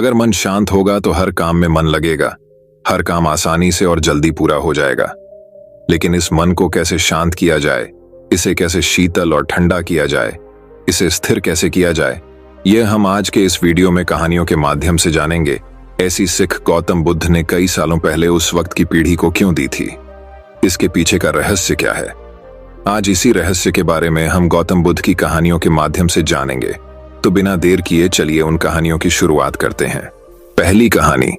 अगर मन शांत होगा तो हर काम में मन लगेगा, हर काम आसानी से और जल्दी पूरा हो जाएगा। लेकिन इस मन को कैसे शांत किया जाए, इसे कैसे शीतल और ठंडा किया जाए, इसे स्थिर कैसे किया जाए, यह हम आज के इस वीडियो में कहानियों के माध्यम से जानेंगे। ऐसी सीख गौतम बुद्ध ने कई सालों पहले उस वक्त की पीढ़ी को क्यों दी थी, इसके पीछे का रहस्य क्या है। आज इसी रहस्य के बारे में हम गौतम बुद्ध की कहानियों के माध्यम से जानेंगे। तो बिना देर किए चलिए उन कहानियों की शुरुआत करते हैं। पहली कहानी,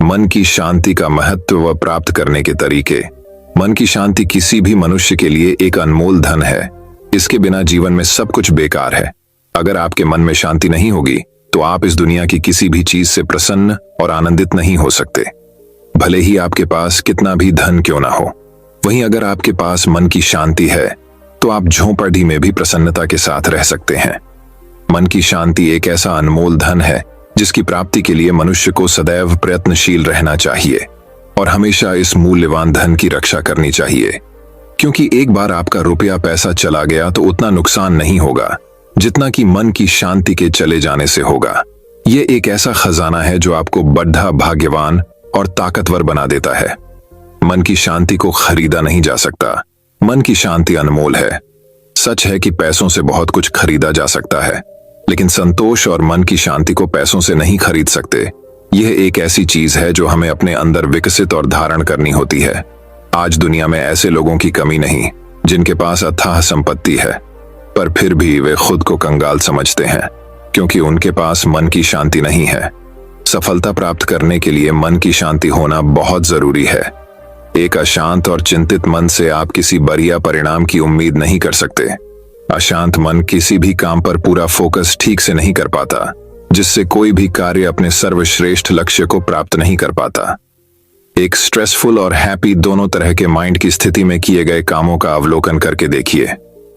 मन की शांति का महत्व व प्राप्त करने के तरीके। मन की शांति किसी भी मनुष्य के लिए एक अनमोल धन है। इसके बिना जीवन में सब कुछ बेकार है। अगर आपके मन में शांति नहीं होगी तो आप इस दुनिया की किसी भी चीज से प्रसन्न और आनंदित नहीं हो सकते, भले ही आपके पास कितना भी धन क्यों ना हो। वहीं अगर आपके पास मन की शांति है तो आप झोंपड़ी में भी प्रसन्नता के साथ रह सकते हैं। मन की शांति एक ऐसा अनमोल धन है जिसकी प्राप्ति के लिए मनुष्य को सदैव प्रयत्नशील रहना चाहिए और हमेशा इस मूल्यवान धन की रक्षा करनी चाहिए, क्योंकि एक बार आपका रुपया पैसा चला गया तो उतना नुकसान नहीं होगा जितना कि मन की शांति के चले जाने से होगा। ये एक ऐसा खजाना है जो आपको बढ़ा, भाग्यवान और ताकतवर बना देता है। मन की शांति को खरीदा नहीं जा सकता। मन की शांति अनमोल है। सच है कि पैसों से बहुत कुछ खरीदा जा सकता है, लेकिन संतोष और मन की शांति को पैसों से नहीं खरीद सकते। यह एक ऐसी चीज है जो हमें अपने अंदर विकसित और धारण करनी होती है। आज दुनिया में ऐसे लोगों की कमी नहीं जिनके पास अथाह संपत्ति है, पर फिर भी वे खुद को कंगाल समझते हैं क्योंकि उनके पास मन की शांति नहीं है। सफलता प्राप्त करने के लिए मन की शांति होना बहुत जरूरी है। एक अशांत और चिंतित मन से आप किसी बढ़िया परिणाम की उम्मीद नहीं कर सकते। अशांत मन किसी भी काम पर पूरा फोकस ठीक से नहीं कर पाता, जिससे कोई भी कार्य अपने सर्वश्रेष्ठ लक्ष्य को प्राप्त नहीं कर पाता। एक स्ट्रेसफुल और हैप्पी दोनों तरह के माइंड की स्थिति में किए गए कामों का अवलोकन करके देखिए।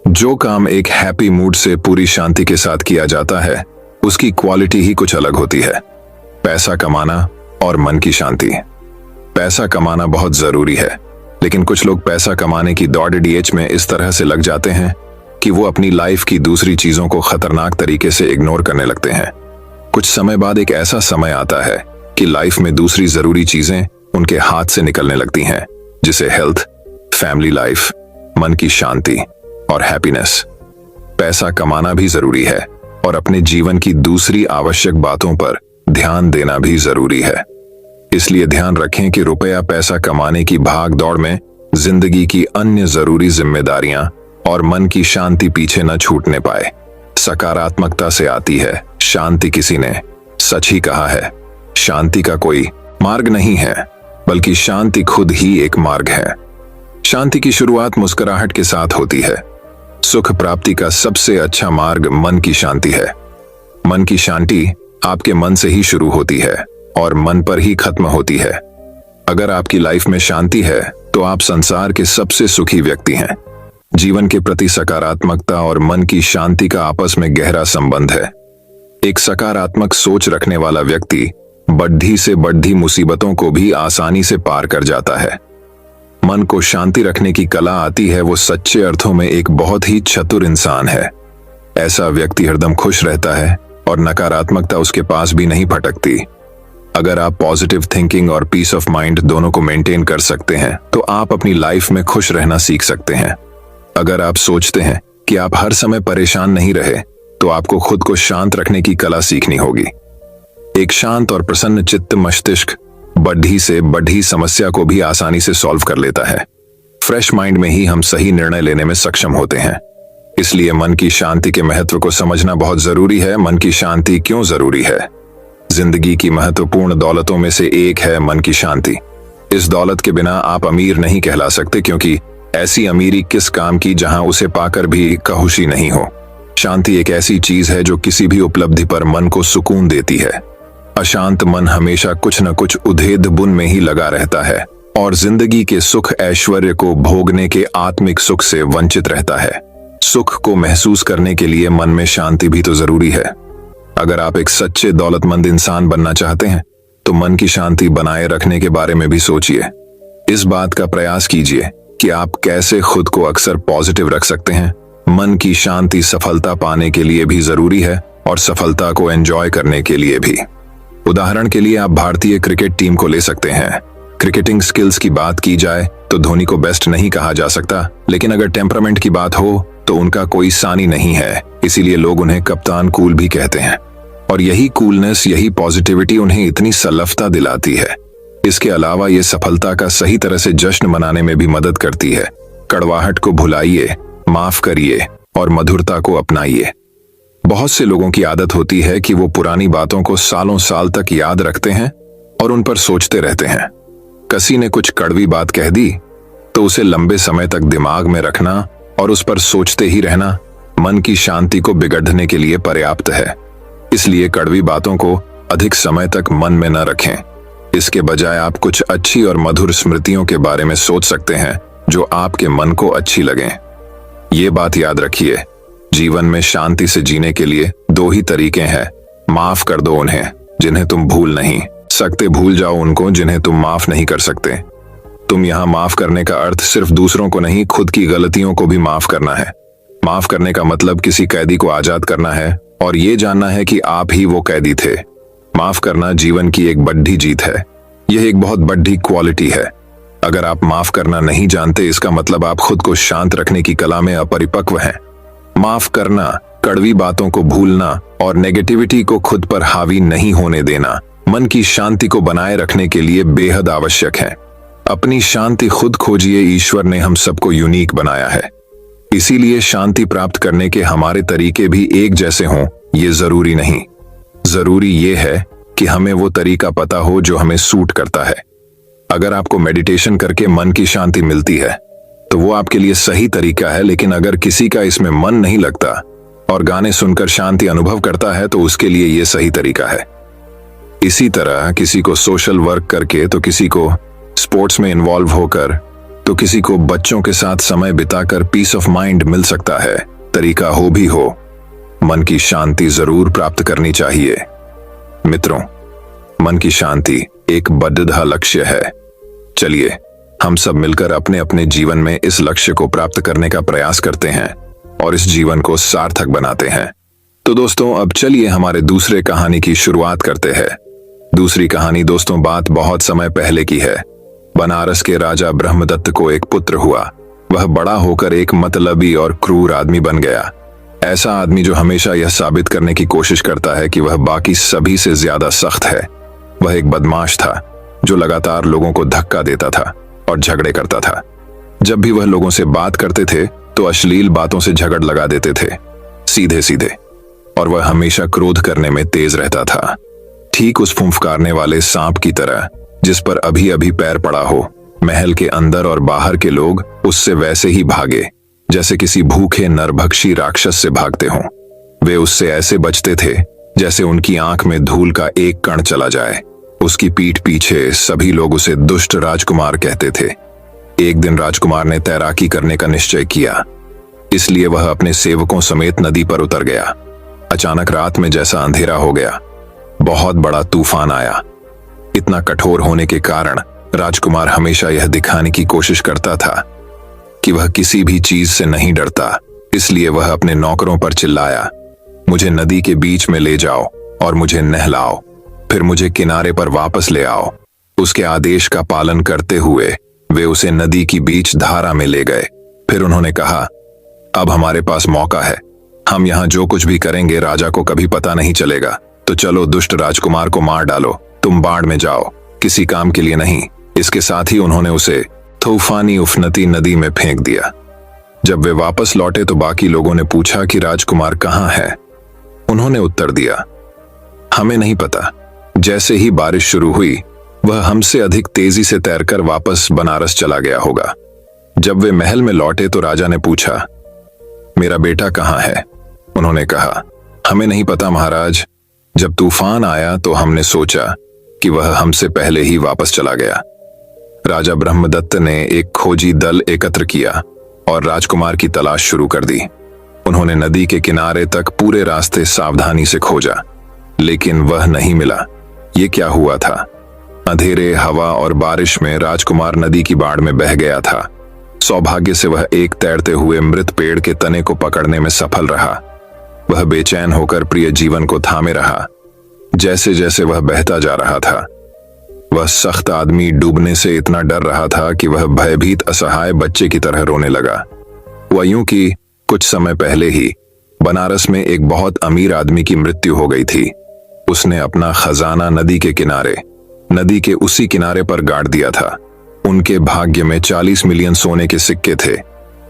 जो काम एक हैप्पी मूड से पूरी शांति के साथ किया जाता है उसकी क्वालिटी ही कुछ अलग होती है। पैसा कमाना और मन की शांति। पैसा कमाना बहुत जरूरी है, लेकिन कुछ लोग पैसा कमाने की दौड़-डीएच में इस तरह से लग जाते हैं कि वो अपनी लाइफ की दूसरी चीजों को खतरनाक तरीके से इग्नोर करने लगते हैं। कुछ समय बाद एक ऐसा समय आता है कि लाइफ में दूसरी जरूरी चीजें उनके हाथ से निकलने लगती हैं, जिसे हेल्थ, फैमिली लाइफ, मन की शांति और हैप्पीनेस। पैसा कमाना भी जरूरी है और अपने जीवन की दूसरी आवश्यक बातों पर ध्यान देना भी जरूरी है। इसलिए ध्यान रखें कि रुपया पैसा कमाने की भाग दौड़ में जिंदगी की अन्य जरूरी जिम्मेदारियां और मन की शांति पीछे न छूटने पाए। सकारात्मकता से आती है शांति। किसी ने सच ही कहा है, शांति का कोई मार्ग नहीं है, बल्कि शांति खुद ही एक मार्ग है। शांति की शुरुआत मुस्कुराहट के साथ होती है। सुख प्राप्ति का सबसे अच्छा मार्ग मन की शांति है। मन की शांति आपके मन से ही शुरू होती है और मन पर ही खत्म होती है। अगर आपकी लाइफ में शांति है तो आप संसार के सबसे सुखी व्यक्ति हैं। जीवन के प्रति सकारात्मकता और मन की शांति का आपस में गहरा संबंध है। एक सकारात्मक सोच रखने वाला व्यक्ति बढ़ी से बढ़ी मुसीबतों को भी आसानी से पार कर जाता है। मन को शांति रखने की कला आती है वो सच्चे अर्थों में एक बहुत ही चतुर इंसान है। ऐसा व्यक्ति हरदम खुश रहता है और नकारात्मकता उसके पास भी नहीं भटकती। अगर आप पॉजिटिव थिंकिंग और पीस ऑफ माइंड दोनों को मेंटेन कर सकते हैं तो आप अपनी लाइफ में खुश रहना सीख सकते हैं। अगर आप सोचते हैं कि आप हर समय परेशान नहीं रहे तो आपको खुद को शांत रखने की कला सीखनी होगी। एक शांत और प्रसन्न चित्त मस्तिष्क बढ़ी से बढ़ी समस्या को भी आसानी से सॉल्व कर लेता है। फ्रेश माइंड में ही हम सही निर्णय लेने में सक्षम होते हैं। इसलिए मन की शांति के महत्व को समझना बहुत जरूरी है। मन की शांति क्यों जरूरी है? जिंदगी की महत्वपूर्ण दौलतों में से एक है मन की शांति। इस दौलत के बिना आप अमीर नहीं कहला सकते, क्योंकि ऐसी अमीरी किस काम की जहां उसे पाकर भी खुशी नहीं हो। शांति एक ऐसी चीज है जो किसी भी उपलब्धि पर मन को सुकून देती है। अशांत मन हमेशा कुछ न कुछ उधेड़ बुन में ही लगा रहता है और जिंदगी के सुख ऐश्वर्य को भोगने के आत्मिक सुख से वंचित रहता है। सुख को महसूस करने के लिए मन में शांति भी तो जरूरी है। अगर आप एक सच्चे दौलतमंद इंसान बनना चाहते हैं तो मन की शांति बनाए रखने के बारे में भी सोचिए। इस बात का प्रयास कीजिए कि आप कैसे खुद को अक्सर पॉजिटिव रख सकते हैं। मन की शांति सफलता पाने के लिए भी जरूरी है और सफलता को एंजॉय करने के लिए भी। उदाहरण के लिए आप भारतीय क्रिकेट टीम को ले सकते हैं। क्रिकेटिंग स्किल्स की बात की जाए तो धोनी को बेस्ट नहीं कहा जा सकता, लेकिन अगर टेम्परामेंट की बात हो तो उनका कोई सानी नहीं है, इसीलिए लोग उन्हें कप्तान कूल भी कहते हैं। और यही कूलनेस, यही पॉजिटिविटी उन्हें इतनी सलफता दिलाती है। इसके अलावा ये सफलता का सही तरह से जश्न मनाने में भी मदद करती है। कड़वाहट को भुलाइए, माफ करिए और मधुरता को अपनाइए। बहुत से लोगों की आदत होती है कि वो पुरानी बातों को सालों साल तक याद रखते हैं और उन पर सोचते रहते हैं। किसी ने कुछ कड़वी बात कह दी तो उसे लंबे समय तक दिमाग में रखना और उस पर सोचते ही रहना मन की शांति को बिगड़ने के लिए पर्याप्त है। इसलिए कड़वी बातों को अधिक समय तक मन में न रखें। इसके बजाय आप कुछ अच्छी और मधुर स्मृतियों के बारे में सोच सकते हैं जो आपके मन को अच्छी लगें। ये बात याद रखिए, जीवन में शांति से जीने के लिए दो ही तरीके हैं। माफ कर दो उन्हें जिन्हें तुम भूल नहीं सकते, भूल जाओ उनको जिन्हें तुम माफ नहीं कर सकते। तुम यहाँ माफ करने का अर्थ सिर्फ दूसरों को नहीं, खुद की गलतियों को भी माफ करना है। माफ करने का मतलब किसी कैदी को आजाद करना है और ये जानना है कि आप ही वो कैदी थे। माफ करना जीवन की एक बड़ी जीत है। यह एक बहुत बड़ी क्वालिटी है। अगर आप माफ करना नहीं जानते, इसका मतलब आप खुद को शांत रखने की कला में अपरिपक्व हैं। माफ करना, कड़वी बातों को भूलना और नेगेटिविटी को खुद पर हावी नहीं होने देना मन की शांति को बनाए रखने के लिए बेहद आवश्यक है। अपनी शांति खुद खोजिए। ईश्वर ने हम सबको यूनिक बनाया है, इसीलिए शांति प्राप्त करने के हमारे तरीके भी एक जैसे हों ये जरूरी नहीं। जरूरी ये है कि हमें वो तरीका पता हो जो हमें सूट करता है। अगर आपको मेडिटेशन करके मन की शांति मिलती है तो वो आपके लिए सही तरीका है, लेकिन अगर किसी का इसमें मन नहीं लगता और गाने सुनकर शांति अनुभव करता है तो उसके लिए ये सही तरीका है। इसी तरह किसी को सोशल वर्क करके, तो किसी को स्पोर्ट्स में इन्वॉल्व होकर, तो किसी को बच्चों के साथ समय बिताकर पीस ऑफ माइंड मिल सकता है। तरीका हो भी हो, मन की शांति जरूर प्राप्त करनी चाहिए। मित्रों, मन की शांति एक बद्धा लक्ष्य है। चलिए हम सब मिलकर अपने अपने जीवन में इस लक्ष्य को प्राप्त करने का प्रयास करते हैं और इस जीवन को सार्थक बनाते हैं। तो दोस्तों, अब चलिए हमारे दूसरे कहानी की शुरुआत करते हैं। दूसरी कहानी दोस्तों बात बहुत समय पहले की है। बनारस के राजा ब्रह्मदत्त को एक पुत्र हुआ। वह बड़ा होकर एक मतलबी और क्रूर आदमी बन गया। ऐसा आदमी जो हमेशा यह साबित करने की कोशिश करता है कि वह बाकी सभी से ज्यादा सख्त है। वह एक बदमाश था जो लगातार लोगों को धक्का देता था और झगड़े करता था। जब भी वह लोगों से बात करते थे तो अश्लील बातों से झगड़ लगा देते थे, सीधे सीधे, और वह हमेशा क्रोध करने में तेज रहता था। ठीक उस फुंफकारने वाले सांप की तरह जिस पर अभी अभी पैर पड़ा हो। महल के अंदर और बाहर के लोग उससे वैसे ही भागे जैसे किसी भूखे नरभक्षी राक्षस से भागते हों। वे उससे ऐसे बचते थे जैसे उनकी आंख में धूल का एक कण चला जाए। उसकी पीठ पीछे सभी लोग उसे दुष्ट राजकुमार कहते थे। एक दिन राजकुमार ने तैराकी करने का निश्चय किया, इसलिए वह अपने सेवकों समेत नदी पर उतर गया। अचानक रात में जैसा अंधेरा हो गया, बहुत बड़ा तूफान आया। इतना कठोर होने के कारण राजकुमार हमेशा यह दिखाने की कोशिश करता था कि वह किसी भी चीज से नहीं डरता। इसलिए वह अपने नौकरों पर चिल्लाया, मुझे नदी के बीच में ले जाओ और मुझे नहलाओ, फिर मुझे किनारे पर वापस ले आओ। उसके आदेश का पालन करते हुए वे उसे नदी की बीच धारा में ले गए। फिर उन्होंने कहा, अब हमारे पास मौका है, हम यहाँ जो कुछ भी करेंगे राजा को कभी पता नहीं चलेगा। तो चलो दुष्ट राजकुमार को मार डालो, तुम बाढ़ में जाओ, किसी काम के लिए नहीं। इसके साथ ही उन्होंने उसे तूफानी उफनती नदी में फेंक दिया। जब वे वापस लौटे तो बाकी लोगों ने पूछा कि राजकुमार कहाँ है। उन्होंने उत्तर दिया, हमें नहीं पता। जैसे ही बारिश शुरू हुई वह हमसे अधिक तेजी से तैरकर वापस बनारस चला गया होगा। जब वे महल में लौटे तो राजा ने पूछा, मेरा बेटा कहाँ है? उन्होंने कहा, हमें नहीं पता महाराज। जब तूफान आया तो हमने सोचा कि वह हमसे पहले ही वापस चला गया। राजा ब्रह्मदत्त ने एक खोजी दल एकत्र किया और राजकुमार की तलाश शुरू कर दी। उन्होंने नदी के किनारे तक पूरे रास्ते सावधानी से खोजा, लेकिन वह नहीं मिला। ये क्या हुआ था? अंधेरे, हवा और बारिश में राजकुमार नदी की बाढ़ में बह गया था। सौभाग्य से वह एक तैरते हुए मृत पेड़ के तने को पकड़ने में सफल रहा। वह बेचैन होकर प्रिय जीवन को थामे रहा। जैसे जैसे वह बहता जा रहा था, वह सख्त आदमी डूबने से इतना डर रहा था कि वह भयभीत असहाय बच्चे की तरह रोने लगा। वह यूं कि कुछ समय पहले ही बनारस में एक बहुत अमीर आदमी की मृत्यु हो गई थी। उसने अपना खजाना नदी के किनारे, नदी के उसी किनारे पर गाड़ दिया था। उनके भाग्य में 40 मिलियन सोने के सिक्के थे।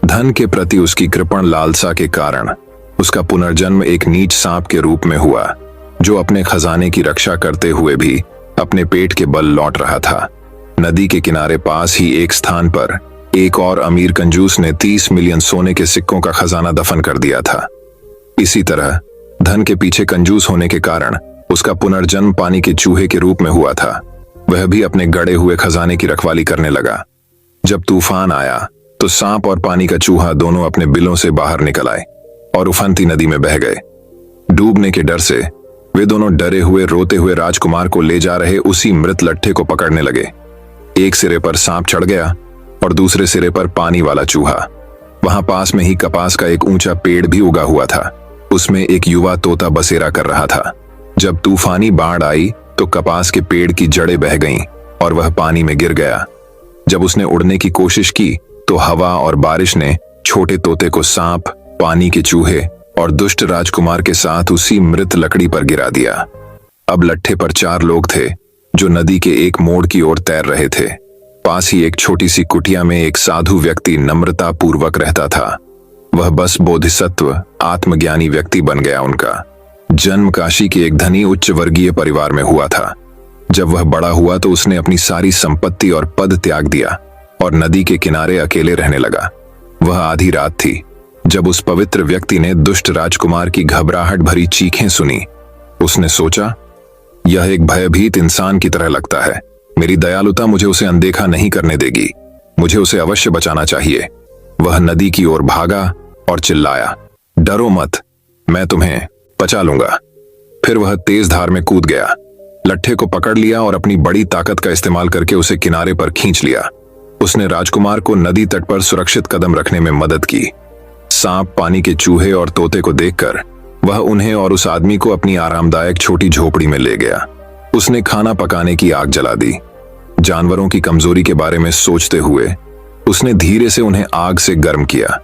धन के प्रति उसकी कृपण लालसा के कारण उसका पुनर्जन्म एक नीच सांप के रूप में हुआ, जो अपने खजाने की रक्षा करते हुए भी अपने पेट के बल लौट रहा था। नदी के किनारे पास ही एक स्थान पर एक और अमीर कंजूस ने 30 मिलियन सोने के सिक्कों का खजाना दफन कर दिया था। इसी तरह धन के पीछे कंजूस होने के कारण उसका पुनर्जन्म पानी के चूहे के रूप में हुआ था। वह भी अपने गड़े हुए खजाने की रखवाली करने लगा। जब तूफान आया तो सांप और पानी का चूहा दोनों अपने बिलों से बाहर निकल आए और उफनती नदी में बह गए। डूबने के डर से वे दोनों डरे हुए रोते हुए राजकुमार को ले जा रहे उसी मृत लट्ठे को पकड़ने लगे। एक सिरे पर सांप चढ़ गया और दूसरे सिरे पर पानी वाला चूहा। वहां पास में ही कपास का एक ऊंचा पेड़ भी उगा हुआ था। उसमें एक युवा तोता बसेरा कर रहा था। जब तूफानी बाढ़ आई तो कपास के पेड़ की जड़ें बह गईं और वह पानी में गिर गया। जब उसने उड़ने की कोशिश की तो हवा और बारिश ने छोटे तोते को सांप, पानी के चूहे और दुष्ट राजकुमार के साथ उसी मृत लकड़ी पर गिरा दिया। अब लट्ठे पर 4 लोग थे जो नदी के एक मोड़ की ओर तैर रहे थे। पास ही एक छोटी सी कुटिया में एक साधु व्यक्ति नम्रता पूर्वक रहता था। वह बस बोधिसत्व, आत्मज्ञानी व्यक्ति बन गया। उनका जन्म काशी के एक धनी उच्च वर्गीय परिवार में हुआ था। जब वह बड़ा हुआ तो उसने अपनी सारी संपत्ति और पद त्याग दिया और नदी के किनारे अकेले रहने लगा। वह आधी रात थी जब उस पवित्र व्यक्ति ने दुष्ट राजकुमार की घबराहट भरी चीखें सुनी। उसने सोचा, यह एक भयभीत इंसान की तरह लगता है। मेरी दयालुता मुझे उसे अनदेखा नहीं करने देगी। मुझे उसे अवश्य बचाना चाहिए। वह नदी की ओर भागा और चिल्लाया, डरो मत, मैं तुम्हें बचा लूंगा। फिर वह तेज धार में कूद गया, लट्ठे को पकड़ लिया और अपनी बड़ी ताकत का इस्तेमाल करके उसे किनारे पर खींच लिया। उसने राजकुमार को नदी तट पर सुरक्षित कदम रखने में मदद की। सांप, पानी के चूहे और तोते को देखकर वह उन्हें और उस आदमी को अपनी आरामदायक छोटी झोपड़ी में ले गया। उसने खाना पकाने की आग जला दी। जानवरों की कमजोरी के बारे में सोचते हुए उसने धीरे से उन्हें आग से गर्म किया।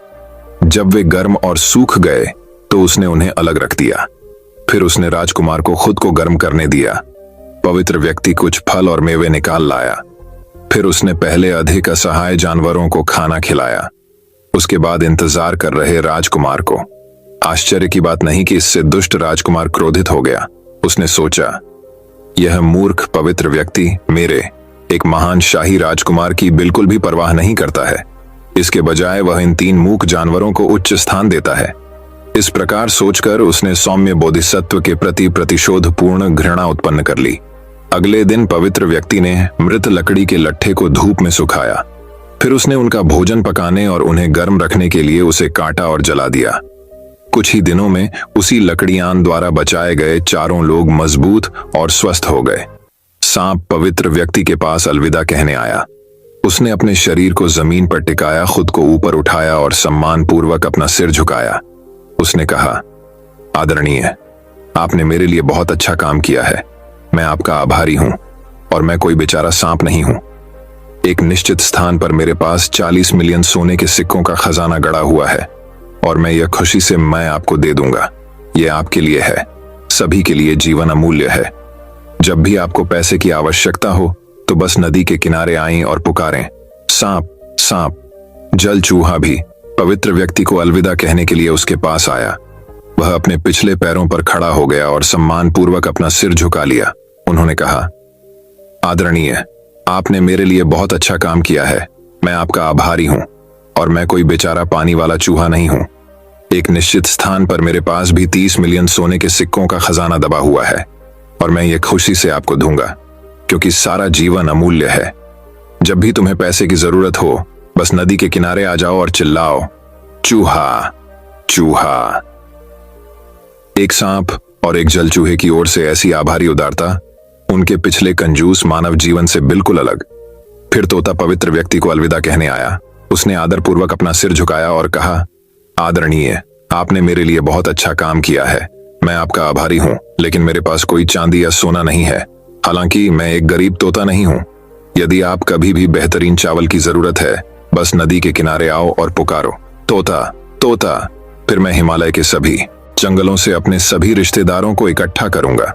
जब वे गर्म और सूख गए तो उसने उन्हें अलग रख दिया। फिर उसने राजकुमार को खुद को गर्म करने दिया। पवित्र व्यक्ति कुछ फल और मेवे निकाल लाया। फिर उसने पहले अधिक असहाय जानवरों को खाना खिलाया। उसके बाद इंतजार कर रहे राजकुमार को। आश्चर्य की बात नहीं कि इससे दुष्ट राजकुमार क्रोधित हो गया। उसने सोचा, यह मूर्ख पवित्र व्यक्ति मेरे, एक महान शाही राजकुमार की बिल्कुल भी परवाह नहीं करता है। इसके बजाय वह इन 3 मूक जानवरों को उच्च स्थान देता है। इस प्रकार सोचकर उसने सौम्य बोधिसत्व के प्रति प्रतिशोधपूर्ण घृणा उत्पन्न कर ली। अगले दिन पवित्र व्यक्ति ने मृत लकड़ी के लट्ठे को धूप में सुखाया। फिर उसने उनका भोजन पकाने और उन्हें गर्म रखने के लिए उसे काटा और जला दिया। कुछ ही दिनों में उसी लकड़ियान द्वारा बचाए गए 4 लोग मजबूत और स्वस्थ हो गए। सांप पवित्र व्यक्ति के पास अलविदा कहने आया। उसने अपने शरीर को जमीन पर टिकाया, खुद को ऊपर उठाया और सम्मान पूर्वक अपना सिर झुकाया। उसने कहा, आदरणीय, आपने मेरे लिए बहुत अच्छा काम किया है। मैं आपका आभारी हूं और मैं कोई बेचारा सांप नहीं हूं। एक निश्चित स्थान पर मेरे पास 40 मिलियन सोने के सिक्कों का खजाना गड़ा हुआ है और मैं यह खुशी से मैं आपको दे दूंगा। यह आपके लिए है, सभी के लिए जीवन अमूल्य है। जब भी आपको पैसे की आवश्यकता हो तो बस नदी के किनारे आएं और पुकारें, सांप सांप। जल चूहा भी पवित्र व्यक्ति को अलविदा कहने के लिए उसके पास आया। वह अपने पिछले पैरों पर खड़ा हो गया और सम्मान पूर्वक अपना सिर झुका लिया। उन्होंने कहा, आदरणीय, आपने मेरे लिए बहुत अच्छा काम किया है। मैं आपका आभारी हूं और मैं कोई बेचारा पानी वाला चूहा नहीं हूं। एक निश्चित स्थान पर मेरे पास भी 30 मिलियन सोने के सिक्कों का खजाना दबा हुआ है और मैं ये खुशी से आपको दूंगा, क्योंकि सारा जीवन अमूल्य है। जब भी तुम्हें पैसे की जरूरत हो बस नदी के किनारे आ जाओ और चिल्लाओ, चूहा चूहा। एक सांप और एक जल चूहे की ओर से ऐसी आभारी उदारता उनके पिछले कंजूस मानव जीवन से बिल्कुल अलग। फिर तोता पवित्र व्यक्ति को अलविदा कहने आया। उसने आदरपूर्वक अपना सिर झुकाया और कहा, आदरणीय, आपने मेरे लिए बहुत अच्छा काम किया है। मैं आपका आभारी हूँ, लेकिन मेरे पास कोई चांदी या सोना नहीं है। हालांकि मैं एक गरीब तोता नहीं हूँ। यदि आप कभी भी बेहतरीन चावल की जरूरत है, बस नदी के किनारे आओ और पुकारो, तोता तोता। फिर मैं हिमालय के सभी जंगलों से अपने सभी रिश्तेदारों को इकट्ठा करूंगा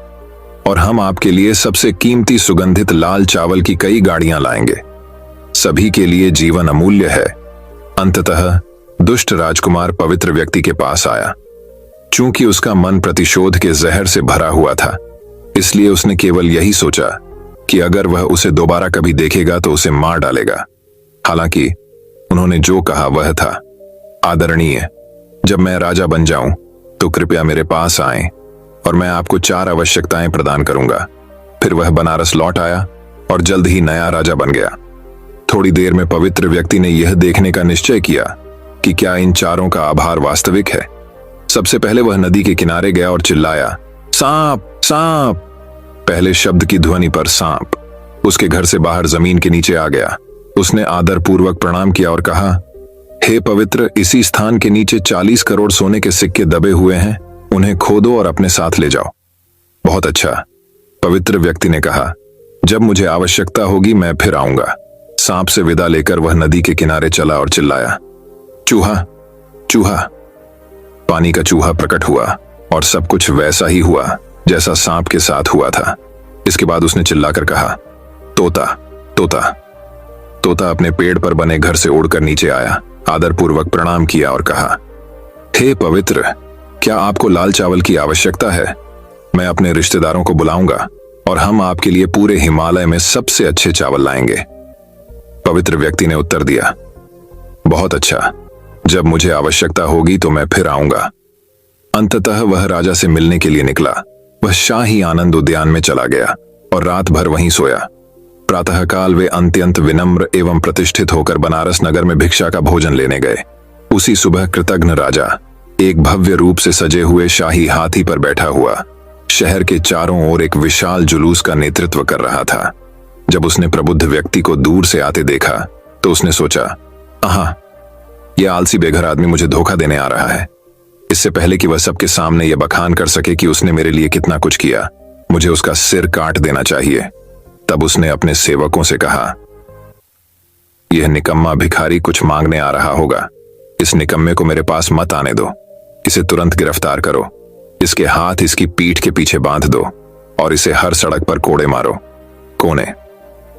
और हम आपके लिए सबसे कीमती सुगंधित लाल चावल की कई गाड़ियां लाएंगे। सभी के लिए जीवन अमूल्य है। अंततः दुष्ट राजकुमार पवित्र व्यक्ति के पास आया। चूंकि उसका मन प्रतिशोध के जहर से भरा हुआ था, इसलिए उसने केवल यही सोचा कि अगर वह उसे दोबारा कभी देखेगा तो उसे मार डालेगा। हालांकि उन्होंने जो कहा वह था, आदरणीय, जब मैं राजा बन जाऊं तो कृपया मेरे पास आएं और मैं आपको 4 आवश्यकताएं प्रदान करूंगा। फिर वह बनारस लौट आया और जल्द ही नया राजा बन गया। थोड़ी देर में पवित्र व्यक्ति ने यह देखने का निश्चय किया कि क्या इन चारों का आभार वास्तविक है। सबसे पहले वह नदी के किनारे गया और चिल्लाया, सांप सांप। पहले शब्द की ध्वनि पर सांप उसके घर से बाहर जमीन के नीचे आ गया। उसने आदरपूर्वक प्रणाम किया और कहा, हे पवित्र, इसी स्थान के नीचे 40 करोड़ सोने के सिक्के दबे हुए हैं, उन्हें खोदो और अपने साथ ले जाओ। बहुत अच्छा, पवित्र व्यक्ति ने कहा, जब मुझे आवश्यकता होगी मैं फिर आऊंगा। सांप से विदा लेकर वह नदी के किनारे चला और चिल्लाया, चूहा चूहा। पानी का चूहा प्रकट हुआ और सब कुछ वैसा ही हुआ जैसा सांप के साथ हुआ था। इसके बाद उसने चिल्लाकर कहा, तोता तोता। तोता अपने पेड़ पर बने घर से उड़कर नीचे आया, आदरपूर्वक प्रणाम किया और कहा, हे पवित्र, क्या आपको लाल चावल की आवश्यकता है? मैं अपने रिश्तेदारों को बुलाऊंगा और हम आपके लिए पूरे हिमालय में सबसे अच्छे चावल लाएंगे। पवित्र व्यक्ति ने उत्तर दिया, बहुत अच्छा, जब मुझे आवश्यकता होगी तो मैं फिर आऊंगा। अंततः वह राजा से मिलने के लिए निकला। वह शाही आनंद उद्यान में चला गया और रात भर वहीं सोया। प्रातःकाल वे अत्यंत विनम्र एवं प्रतिष्ठित होकर बनारस नगर में भिक्षा का भोजन लेने गए। उसी सुबह कृतघ्न राजा एक भव्य रूप से सजे हुए शाही हाथी पर बैठा हुआ शहर के चारों ओर एक विशाल जुलूस का नेतृत्व कर रहा था। जब उसने प्रबुद्ध व्यक्ति को दूर से आते देखा तो उसने सोचा, आहा, यह आलसी बेघर आदमी मुझे धोखा देने आ रहा है। इससे पहले कि वह सबके सामने यह बखान कर सके कि उसने मेरे लिए कितना कुछ किया, मुझे उसका सिर काट देना चाहिए। तब उसने अपने सेवकों से कहा, यह निकम्मा भिखारी कुछ मांगने आ रहा होगा, इस निकम्मे को मेरे पास मत आने दो। इसे तुरंत गिरफ्तार करो, इसके हाथ इसकी पीठ के पीछे बांध दो और इसे हर सड़क पर कोड़े मारो। कोने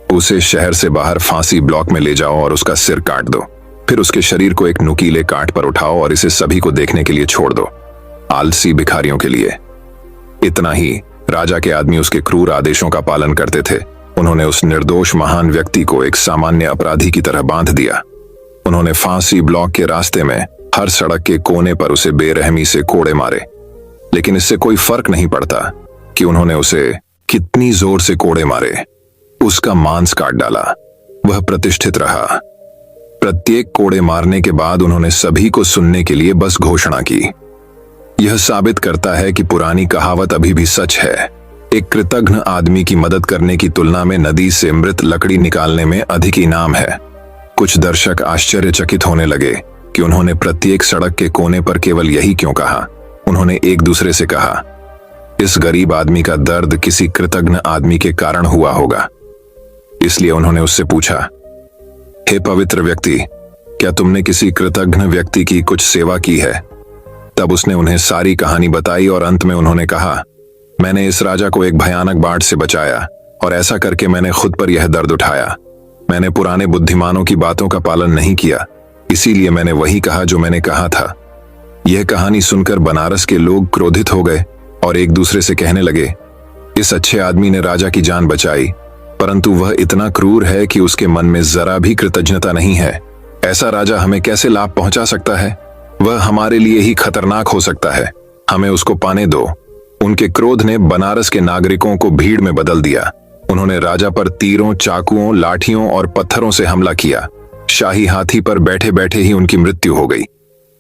उसे शहर से बाहर फांसी ब्लॉक में ले जाओ और उसका सिर काट दो। फिर उसके शरीर को एक नुकीले काट पर उठाओ और इसे सभी को देखने के लिए छोड़ दो, आलसी भिखारियों के लिए। इतना ही, राजा के आदमी उसके क्रूर आदेशों का पालन करते थे। उन्होंने उस निर्दोष महान व्यक्ति को एक सामान्य अपराधी की तरह बांध दिया। उन्होंने फांसी ब्लॉक के रास्ते में हर सड़क के कोने पर उसे बेरहमी से कोड़े मारे। लेकिन इससे कोई फर्क नहीं पड़ता कि उन्होंने उसे कितनी जोर से कोड़े मारे, उसका मांस काट डाला। वह प्रतिष्ठित रहा। प्रत्येक कोड़े मारने के बाद उन्होंने सभी को सुनने के लिए बस घोषणा की। यह साबित करता है कि पुरानी कहावत अभी भी सच है, एक कृतघ्न आदमी की मदद करने की तुलना में नदी से मृत लकड़ी निकालने में अधिक इनाम है। कुछ दर्शक आश्चर्यचकित होने लगे कि उन्होंने प्रत्येक सड़क के कोने पर केवल यही क्यों कहा। उन्होंने एक दूसरे से कहा, इस गरीब आदमी का दर्द किसी कृतघ्न आदमी के कारण हुआ होगा। इसलिए उन्होंने उससे पूछा, हे पवित्र व्यक्ति, क्या तुमने किसी कृतघ्न व्यक्ति की कुछ सेवा की है? तब उसने उन्हें सारी कहानी बताई और अंत में उन्होंने कहा, मैंने इस राजा को एक भयानक बाढ़ से बचाया और ऐसा करके मैंने खुद पर यह दर्द उठाया। मैंने पुराने बुद्धिमानों की बातों का पालन नहीं किया, इसीलिए मैंने वही कहा जो मैंने कहा था। यह कहानी सुनकर बनारस के लोग क्रोधित हो गए और एक दूसरे से कहने लगे, इस अच्छे आदमी ने राजा की जान बचाई, परंतु वह इतना क्रूर है कि उसके मन में जरा भी कृतज्ञता नहीं है। ऐसा राजा हमें कैसे लाभ पहुंचा सकता है? वह हमारे लिए ही खतरनाक हो सकता है। हमें उसको पाने दो। उनके क्रोध ने बनारस के नागरिकों को भीड़ में बदल दिया। उन्होंने राजा पर तीरों, चाकुओं, लाठियों और पत्थरों से हमला किया। शाही हाथी पर बैठे बैठे ही उनकी मृत्यु हो गई।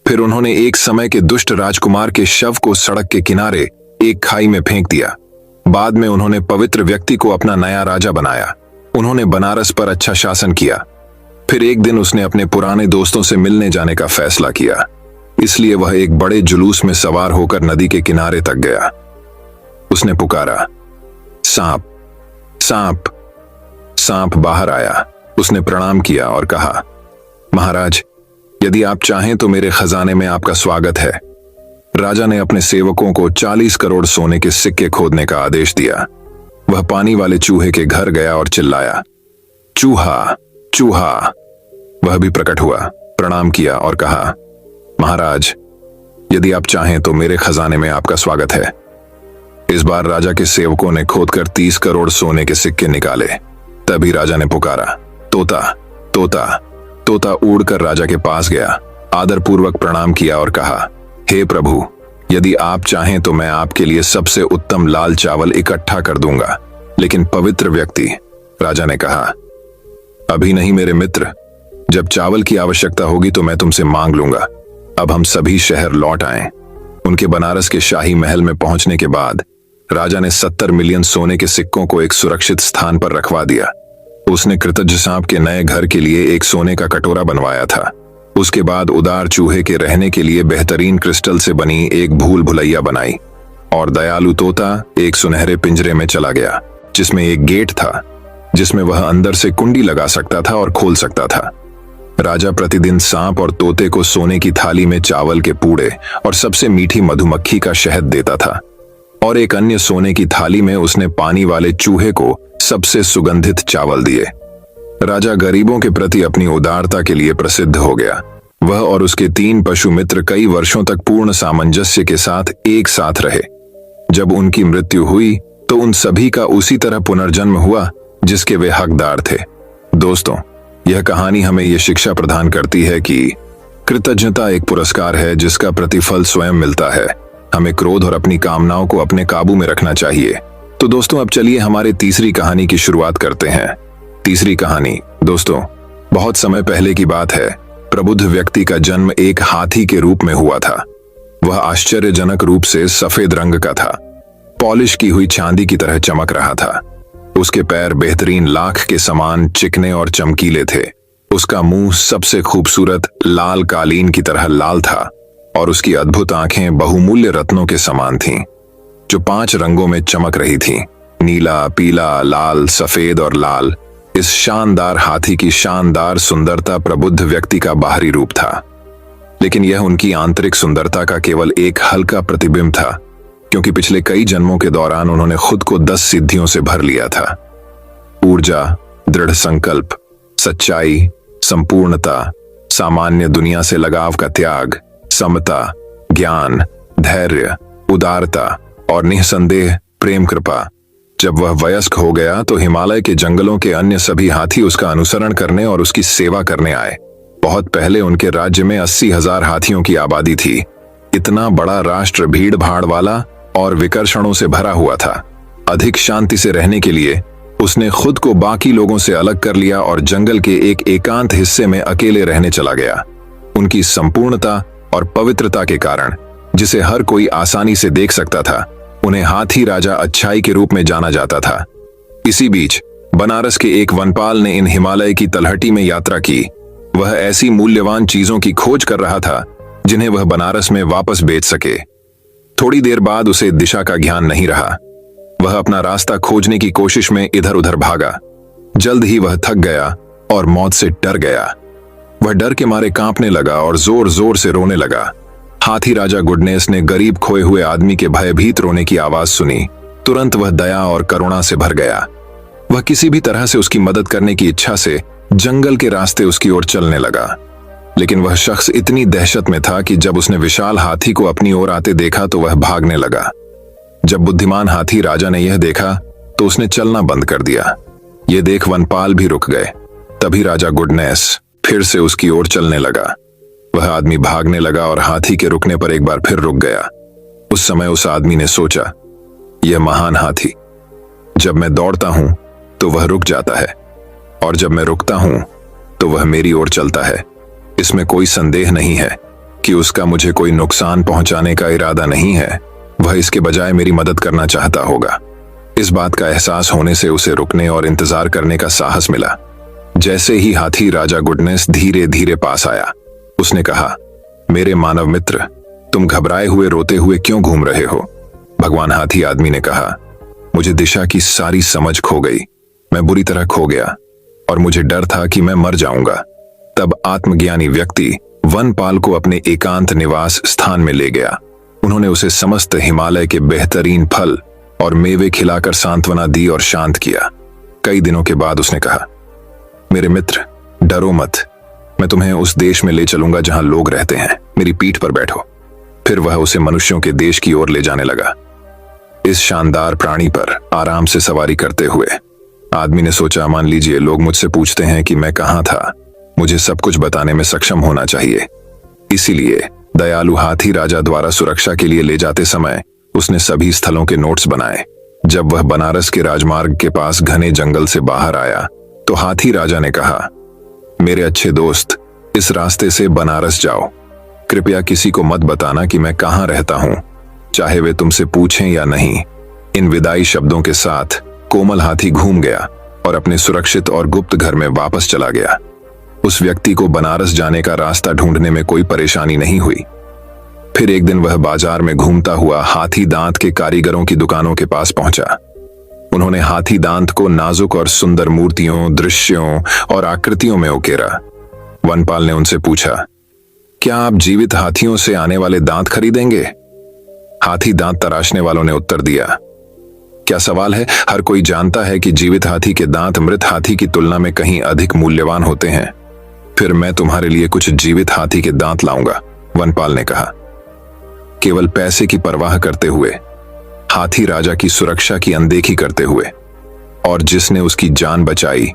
फिर उन्होंने एक समय के दुष्ट राजकुमार के शव को सड़क के किनारे एक खाई में फेंक दिया। बाद में उन्होंने पवित्र व्यक्ति को अपना नया राजा बनाया। उन्होंने बनारस पर अच्छा शासन किया। फिर एक दिन उसने अपने पुराने दोस्तों से मिलने जाने का फैसला किया। इसलिए वह एक बड़े जुलूस में सवार होकर नदी के किनारे तक गया। उसने पुकारा, सांप, सांप। सांप बाहर आया। उसने प्रणाम किया और कहा, महाराज, यदि आप चाहें तो मेरे खजाने में आपका स्वागत है। राजा ने अपने सेवकों को 40 करोड़ सोने के सिक्के खोदने का आदेश दिया। वह पानी वाले चूहे के घर गया और चिल्लाया, चूहा, चूहा। वह भी प्रकट हुआ, प्रणाम किया और कहा, महाराज, यदि आप चाहें तो मेरे खजाने में आपका स्वागत है। इस बार राजा के सेवकों ने खोदकर 30 करोड़ सोने के सिक्के निकाले। तभी राजा ने पुकारा, तोता, तोता। तोता उड़कर राजा के पास गया, आदरपूर्वक प्रणाम किया और कहा, हे प्रभु, यदि आप चाहें तो मैं आपके लिए सबसे उत्तम लाल चावल इकट्ठा कर दूंगा। लेकिन पवित्र व्यक्ति, राजा ने कहा, अभी नहीं मेरे मित्र, जब चावल की आवश्यकता होगी तो मैं तुमसे मांग लूंगा। अब हम सभी शहर लौट आए। उनके बनारस के शाही महल में पहुंचने के बाद राजा ने 70 मिलियन सोने के सिक्कों को एक सुरक्षित स्थान पर रखवा दिया। उसने कृतज्ञ सांप के नए घर के लिए एक सोने का कटोरा बनवाया था। उसके बाद उदार चूहे के रहने के लिए बेहतरीन क्रिस्टल से बनी एक भूल भुलैया बनाई और दयालु तोता एक सुनहरे पिंजरे में चला गया, जिसमें एक गेट था, जिसमें वह अंदर से कुंडी लगा सकता था और खोल सकता था। राजा प्रतिदिन सांप और तोते को सोने की थाली में चावल के पूड़े और सबसे मीठी मधुमक्खी का शहद देता था, और एक अन्य सोने की थाली में उसने पानी वाले चूहे को सबसे सुगंधित चावल दिए। राजा गरीबों के प्रति अपनी उदारता के लिए प्रसिद्ध हो गया। वह और उसके 3 पशु मित्र कई वर्षों तक पूर्ण सामंजस्य के साथ एक साथ रहे। जब उनकी मृत्यु हुई तो उन सभी का उसी तरह पुनर्जन्म हुआ जिसके वे हकदार थे। दोस्तों, यह कहानी हमें यह शिक्षा प्रदान करती है कि कृतज्ञता एक पुरस्कार है जिसका प्रतिफल स्वयं मिलता है। हमें क्रोध और अपनी कामनाओं को अपने काबू में रखना चाहिए। तो दोस्तों, अब चलिए हमारे तीसरी कहानी की शुरुआत करते हैं। तीसरी कहानी, दोस्तों, बहुत समय पहले की बात है। प्रबुद्ध व्यक्ति का जन्म एक हाथी के रूप में हुआ था। वह आश्चर्यजनक रूप से सफेद रंग का था, पॉलिश की हुई चांदी की तरह चमक रहा था। उसके पैर बेहतरीन लाख के समान चिकने और चमकीले थे। उसका मुंह सबसे खूबसूरत लाल कालीन की तरह लाल था और उसकी अद्भुत आंखें बहुमूल्य रत्नों के समान थीं, जो 5 रंगों में चमक रही थीं, नीला, पीला, लाल, सफेद और लाल। इस शानदार हाथी की शानदार सुंदरता प्रबुद्ध व्यक्ति का बाहरी रूप था, लेकिन यह उनकी आंतरिक सुंदरता का केवल एक हल्का प्रतिबिंब था, क्योंकि पिछले कई जन्मों के दौरान उन्होंने खुद को 10 सिद्धियों से भर लिया था। ऊर्जा, दृढ़ संकल्प, सच्चाई, संपूर्णता, सामान्य दुनिया से लगाव का त्याग, समता, ज्ञान, धैर्य, उदारता और निःसंदेह प्रेम कृपा। जब वह वयस्क हो गया तो हिमालय के जंगलों के अन्य सभी हाथी उसका अनुसरण करने और उसकी सेवा करने आए। बहुत पहले उनके राज्य में 80,000 हाथियों की आबादी थी। इतना बड़ा राष्ट्र भीड़ भाड़ वाला और विकर्षणों से भरा हुआ था। अधिक शांति से रहने के लिए उसने खुद को बाकी लोगों से अलग कर लिया और जंगल के एक एकांत हिस्से में अकेले रहने चला गया। उनकी संपूर्णता और पवित्रता के कारण, जिसे हर कोई आसानी से देख सकता था, उन्हें हाथी राजा अच्छाई के रूप में जाना जाता था। इसी बीच बनारस के एक वनपाल ने इन हिमालय की तलहटी में यात्रा की। वह ऐसी मूल्यवान चीजों की खोज कर रहा था जिन्हें वह बनारस में वापस बेच सके। थोड़ी देर बाद उसे दिशा का ज्ञान नहीं रहा। वह अपना रास्ता खोजने की कोशिश में इधर उधर भागा। जल्द ही वह थक गया और मौत से डर गया। वह डर के मारे कांपने लगा और जोर जोर से रोने लगा। हाथी राजा गुडनेस ने गरीब खोए हुए आदमी के भयभीत रोने की आवाज सुनी। तुरंत वह दया और करुणा से भर गया। वह किसी भी तरह से उसकी मदद करने की इच्छा से जंगल के रास्ते उसकी ओर चलने लगा। लेकिन वह शख्स इतनी दहशत में था कि जब उसने विशाल हाथी को अपनी ओर आते देखा तो वह भागने लगा। जब बुद्धिमान हाथी राजा ने यह देखा तो उसने चलना बंद कर दिया। यह देख वनपाल भी रुक गए। तभी राजा गुडनेस फिर से उसकी ओर चलने लगा। वह आदमी भागने लगा और हाथी के रुकने पर एक बार फिर रुक गया। उस समय उस आदमी ने सोचा, यह महान हाथी, जब मैं दौड़ता हूं तो वह रुक जाता है, और जब मैं रुकता हूं तो वह मेरी ओर चलता है। इसमें कोई संदेह नहीं है कि उसका मुझे कोई नुकसान पहुंचाने का इरादा नहीं है। वह इसके बजाय मेरी मदद करना चाहता होगा। इस बात का एहसास होने से उसे रुकने और इंतजार करने का साहस मिला। जैसे ही हाथी राजा गुडनेस धीरे धीरे पास आया, उसने कहा, मेरे मानव मित्र, तुम घबराए हुए रोते हुए क्यों घूम रहे हो? भगवान हाथी आदमी ने कहा, मुझे दिशा की सारी समझ खो गई। मैं बुरी तरह खो गया और मुझे डर था कि मैं मर जाऊंगा। तब आत्मज्ञानी व्यक्ति वनपाल को अपने एकांत निवास स्थान में ले गया। उन्होंने उसे समस्त हिमालय के बेहतरीन फल और मेवे खिलाकर सांत्वना दी और शांत किया। कई दिनों के बाद उसने कहा, मेरे मित्र, डरो मत, मैं तुम्हें उस देश में ले चलूंगा जहां लोग रहते हैं। मेरी पीठ पर बैठो। फिर वह उसे मनुष्यों के देश की ओर ले जाने लगा। इस शानदार प्राणी पर आराम से सवारी करते हुए आदमी ने सोचा, मान लीजिए लोग मुझसे पूछते हैं कि मैं कहां था, मुझे सब कुछ बताने में सक्षम होना चाहिए। इसीलिए दयालु हाथी राजा द्वारा सुरक्षा के लिए ले जाते समय उसने सभी स्थलों के नोट्स बनाए। जब वह बनारस के राजमार्ग के पास घने जंगल से बाहर आया तो हाथी राजा ने कहा, मेरे अच्छे दोस्त, इस रास्ते से बनारस जाओ। कृपया किसी को मत बताना कि मैं कहां रहता हूं, चाहे वे तुमसे पूछें या नहीं। इन विदाई शब्दों के साथ कोमल हाथी घूम गया और अपने सुरक्षित और गुप्त घर में वापस चला गया। उस व्यक्ति को बनारस जाने का रास्ता ढूंढने में कोई परेशानी नहीं हुई। फिर एक दिन वह बाजार में घूमता हुआ हाथी दांत के कारीगरों की दुकानों के पास पहुंचा। उन्होंने हाथी दांत को नाजुक और सुंदर मूर्तियों, दृश्यों और आकृतियों में उकेरा। वनपाल ने उनसे पूछा, क्या आप जीवित हाथियों से आने वाले दांत खरीदेंगे? हाथी दांत तराशने वालों ने उत्तर दिया, क्या सवाल है? हर कोई जानता है कि जीवित हाथी के दांत मृत हाथी की तुलना में कहीं अधिक मूल्यवान होते हैं। फिर मैं तुम्हारे लिए कुछ जीवित हाथी के दांत लाऊंगा, वनपाल ने कहा। केवल पैसे की परवाह करते हुए, हाथी राजा की सुरक्षा की अनदेखी करते हुए और जिसने उसकी जान बचाई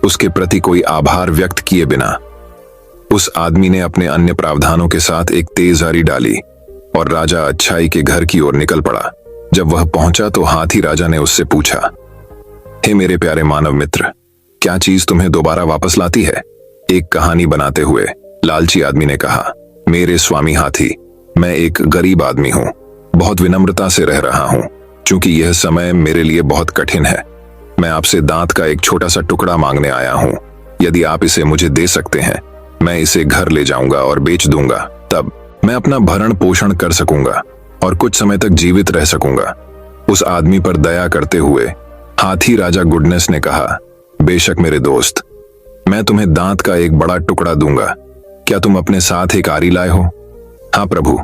उसके प्रति कोई आभार व्यक्त किए बिना उस आदमी ने अपने अन्य प्रावधानों के साथ एक तेज आरी डाली और राजा अच्छाई के घर की ओर निकल पड़ा। जब वह पहुंचा तो हाथी राजा ने उससे पूछा, हे मेरे प्यारे मानव मित्र, क्या चीज तुम्हें दोबारा वापस लाती है? एक कहानी बनाते हुए लालची आदमी ने कहा, मेरे स्वामी हाथी, मैं एक गरीब आदमी हूं, बहुत विनम्रता से रह रहा हूं। क्योंकि यह समय मेरे लिए बहुत कठिन है, मैं आपसे दांत का एक छोटा सा टुकड़ा मांगने आया हूं। यदि आप इसे मुझे दे सकते हैं, मैं इसे घर ले जाऊंगा और बेच दूंगा। तब मैं अपना भरण पोषण कर सकूंगा और कुछ समय तक जीवित रह सकूंगा। उस आदमी पर दया करते हुए हाथी राजा गुडनेस ने कहा, बेशक मेरे दोस्त, मैं तुम्हें दांत का एक बड़ा टुकड़ा दूंगा। क्या तुम अपने साथ एक आरी लाए हो? हाँ प्रभु,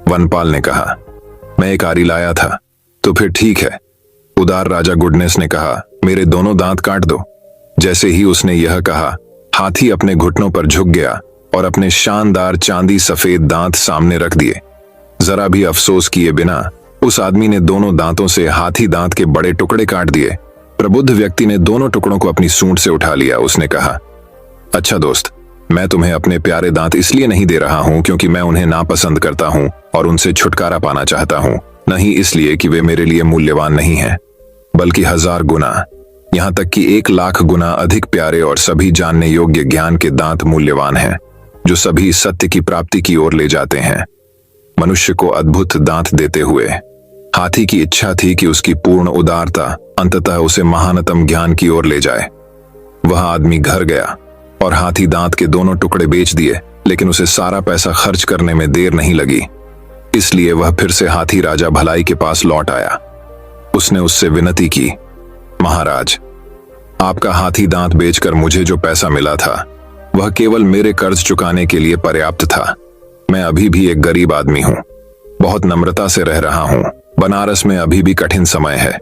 वनपाल ने कहा, मैं एक आरी लाया था। तो फिर ठीक है, उदार राजा गुडनेस ने कहा, मेरे दोनों दांत काट दो। जैसे ही उसने यह कहा, हाथी अपने घुटनों पर झुक गया और अपने शानदार चांदी सफेद दांत सामने रख दिए। जरा भी अफसोस किए बिना उस आदमी ने दोनों दांतों से हाथी दांत के बड़े टुकड़े काट दिए। प्रबुद्ध व्यक्ति ने दोनों टुकड़ों को अपनी सूंड से उठा लिया। उसने कहा, अच्छा दोस्त, मैं तुम्हें अपने प्यारे दांत इसलिए नहीं दे रहा हूं क्योंकि मैं उन्हें नापसंद करता हूं और उनसे छुटकारा पाना चाहता हूं, नहीं इसलिए कि वे मेरे लिए मूल्यवान नहीं हैं, बल्कि 1000 गुना, यहां तक कि 1,00,000 गुना अधिक प्यारे और सभी जानने योग्य ज्ञान के दांत मूल्यवान हैं, जो सभी सत्य की प्राप्ति की ओर ले जाते हैं। मनुष्य को अद्भुत दांत देते हुए हाथी की इच्छा थी कि उसकी पूर्ण उदारता अंततः उसे महानतम ज्ञान की ओर ले जाए। वह आदमी घर गया और हाथी दांत के दोनों टुकड़े बेच दिए, लेकिन उसे सारा पैसा खर्च करने में देर नहीं लगी। इसलिए वह फिर से हाथी राजा भलाई के पास लौट आया। उसने उससे विनती की, महाराज, आपका हाथी दांत बेचकर मुझे जो पैसा मिला था वह केवल मेरे कर्ज चुकाने के लिए पर्याप्त था। मैं अभी भी एक गरीब आदमी हूं, बहुत नम्रता से रह रहा हूं। बनारस में अभी भी कठिन समय है,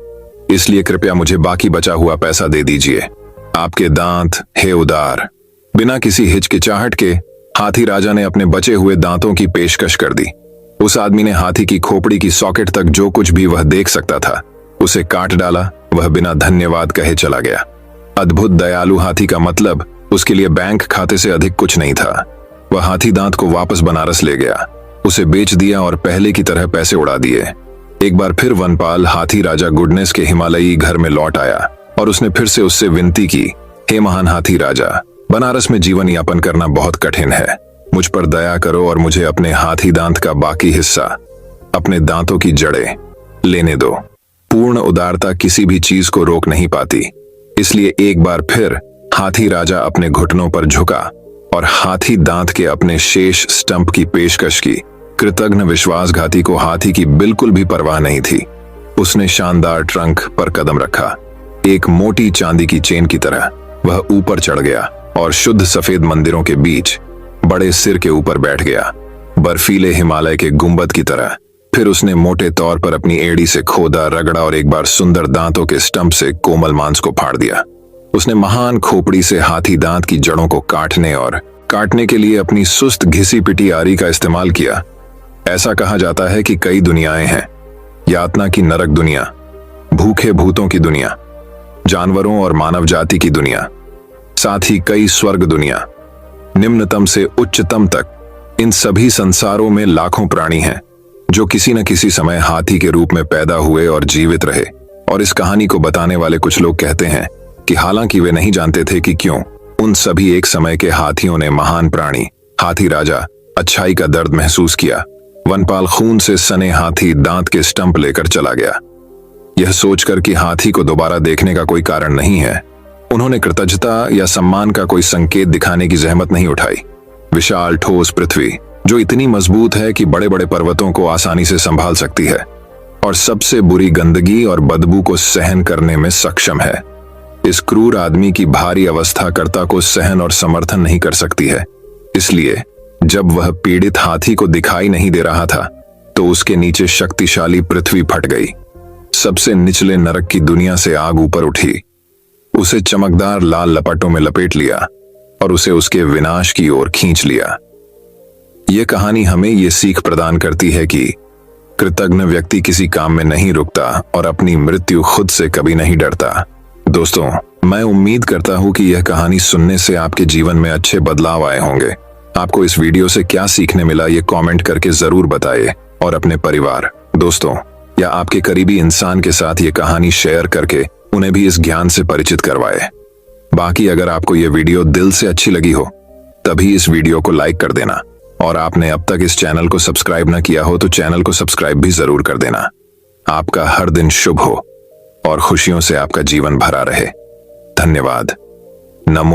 इसलिए कृपया मुझे बाकी बचा हुआ पैसा दे दीजिए। आपके दांत, हे उदार। बिना किसी हिचकिचाहट के हाथी राजा ने अपने बचे हुए दांतों की पेशकश कर दी। उस आदमी ने हाथी की खोपड़ी की सॉकेट तक जो कुछ भी वह देख सकता था उसे काट डाला। वह बिना धन्यवाद कहे चला गया। अद्भुत दयालु हाथी का मतलब उसके लिए बैंक खाते से अधिक कुछ नहीं था। वह हाथी दांत को वापस बनारस ले गया, उसे बेच दिया और पहले की तरह पैसे उड़ा दिए। एक बार फिर वनपाल हाथी राजा गुडनेस के हिमालयी घर में लौट आया और उसने फिर से उससे विनती की, हे महान हाथी राजा, बनारस में जीवन यापन करना बहुत कठिन है। मुझ पर दया करो और मुझे अपने हाथी दांत का बाकी हिस्सा, अपने दांतों की जड़ें लेने दो। पूर्ण उदारता किसी भी चीज को रोक नहीं पाती, इसलिए एक बार फिर हाथी राजा अपने घुटनों पर झुका और हाथी दांत के अपने शेष स्टंप की पेशकश की। कृतघ्न विश्वासघाती को हाथी की बिल्कुल भी परवाह नहीं थी। उसने शानदार ट्रंक पर कदम रखा। एक मोटी चांदी की चेन की तरह वह ऊपर चढ़ गया और शुद्ध सफेद मंदिरों के बीच बड़े सिर के ऊपर बैठ गया, बर्फीले हिमालय के गुंबद की तरह। फिर उसने मोटे तौर पर अपनी एड़ी से खोदा, रगड़ा और एक बार सुंदर दांतों के स्टंप से कोमल मांस को फाड़ दिया। उसने महान खोपड़ी से हाथी दांत की जड़ों को काटने और काटने के लिए अपनी सुस्त घिसी पिटी आरी का इस्तेमाल किया। ऐसा कहा जाता है कि कई दुनियाएं हैं, यातना की नरक दुनिया, भूखे भूतों की दुनिया, जानवरों और मानव जाति की दुनिया, साथ ही कई स्वर्ग दुनिया, निम्नतम से उच्चतम तक। इन सभी संसारों में लाखों प्राणी हैं जो किसी न किसी समय हाथी के रूप में पैदा हुए और जीवित रहे। और इस कहानी को बताने वाले कुछ लोग कहते हैं कि हालांकि वे नहीं जानते थे कि क्यों उन सभी एक समय के हाथियों ने महान प्राणी हाथी राजा अच्छाई का दर्द महसूस किया। वनपाल खून से सने हाथी दांत के स्टंप लेकर चला गया। यह सोचकर कि हाथी को दोबारा देखने का कोई कारण नहीं है, उन्होंने कृतज्ञता या सम्मान का कोई संकेत दिखाने की जहमत नहीं उठाई। विशाल ठोस पृथ्वी जो इतनी मजबूत है कि बड़े बड़े पर्वतों को आसानी से संभाल सकती है और सबसे बुरी गंदगी और बदबू को सहन करने में सक्षम है, इस क्रूर आदमी की भारी अवस्थाकर्ता को सहन और समर्थन नहीं कर सकती है। इसलिए जब वह पीड़ित हाथी को दिखाई नहीं दे रहा था तो उसके नीचे शक्तिशाली पृथ्वी फट गई। सबसे निचले नरक की दुनिया से आग ऊपर उठी, उसे चमकदार लाल लपटों में लपेट लिया और उसे उसके विनाश की ओर खींच लिया। यह कहानी हमें यह सीख प्रदान करती है कि कृतघ्न व्यक्ति किसी काम में नहीं रुकता और अपनी मृत्यु खुद से कभी नहीं डरता। दोस्तों, मैं उम्मीद करता हूं कि यह कहानी सुनने से आपके जीवन में अच्छे बदलाव आए होंगे। आपको इस वीडियो से क्या सीखने मिला ये कमेंट करके जरूर बताइए और अपने परिवार, दोस्तों या आपके करीबी इंसान के साथ ये कहानी शेयर करके उन्हें भी इस ज्ञान से परिचित करवाए। बाकी अगर आपको ये वीडियो दिल से अच्छी लगी हो तभी इस वीडियो को लाइक कर देना और आपने अब तक इस चैनल को सब्सक्राइब ना किया हो तो चैनल को सब्सक्राइब भी जरूर कर देना। आपका हर दिन शुभ हो और खुशियों से आपका जीवन भरा रहे। धन्यवाद। नमो।